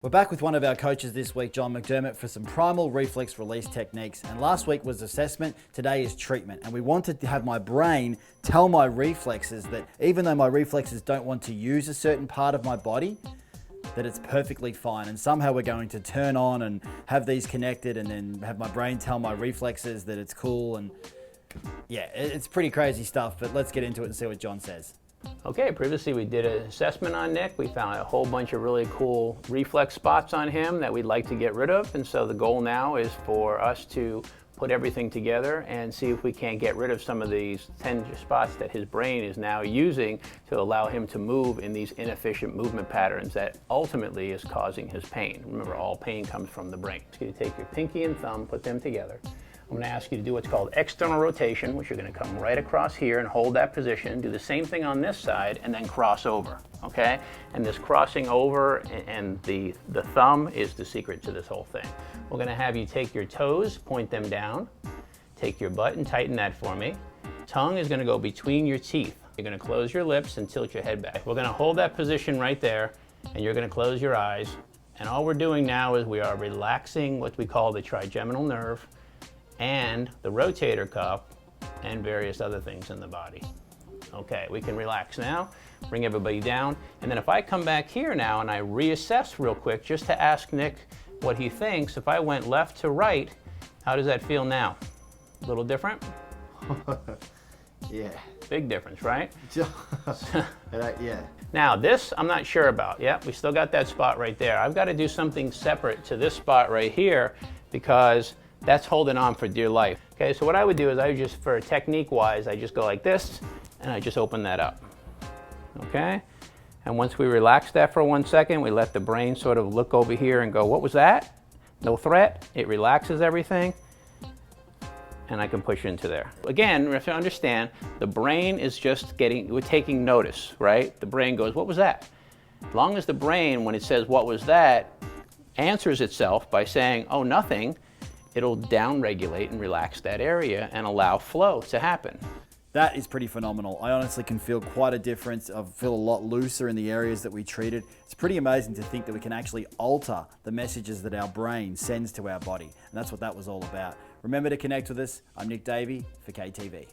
We're back with one of our coaches this week, John McDermott, for some primal reflex release techniques. And last week was assessment, today is treatment. And we wanted to have my brain tell my reflexes that even though my reflexes don't want to use a certain part of my body, that it's perfectly fine. And somehow we're going to turn on and have these connected and then have my brain tell my reflexes that it's cool. And yeah, it's pretty crazy stuff, but let's get into it and see what John says. Okay, previously we did an assessment on Nick. We found a whole bunch of really cool reflex spots on him that we'd like to get rid of. And so the goal now is for us to put everything together and see if we can't get rid of some of these 10 spots that his brain is now using to allow him to move in these inefficient movement patterns that ultimately is causing his pain. Remember, all pain comes from the brain. So you take your pinky and thumb, put them together. I'm going to ask you to do what's called external rotation, which you're going to come right across here and hold that position. Do the same thing on this side and then cross over, okay? And this crossing over and the thumb is the secret to this whole thing. We're going to have you take your toes, point them down, take your butt and tighten that for me. Tongue is going to go between your teeth. You're going to close your lips and tilt your head back. We're going to hold that position right there and you're going to close your eyes. And all we're doing now is we are relaxing what we call the trigeminal nerve and the rotator cuff and various other things in the body. Okay, we can relax now, bring everybody down, and then if I come back here now and I reassess real quick just to ask Nick what he thinks, if I went left to right, how does that feel now? A little different? Yeah. Big difference, right? Yeah. Now this, I'm not sure about. Yeah, we still got that spot right there. I've got to do something separate to this spot right here because that's holding on for dear life. Okay, so what I would do is I would just, for technique-wise, I just go like this, and I just open that up. Okay? And once we relax that for 1 second, we let the brain sort of look over here and go, what was that? No threat. It relaxes everything, and I can push into there. Again, we have to understand, the brain is just we're taking notice, right? The brain goes, what was that? As long as the brain, when it says, what was that, answers itself by saying, oh, nothing, it'll down-regulate and relax that area and allow flow to happen. That is pretty phenomenal. I honestly can feel quite a difference. I feel a lot looser in the areas that we treated. It's pretty amazing to think that we can actually alter the messages that our brain sends to our body. And that's what that was all about. Remember to connect with us. I'm Nick Davey for KTV.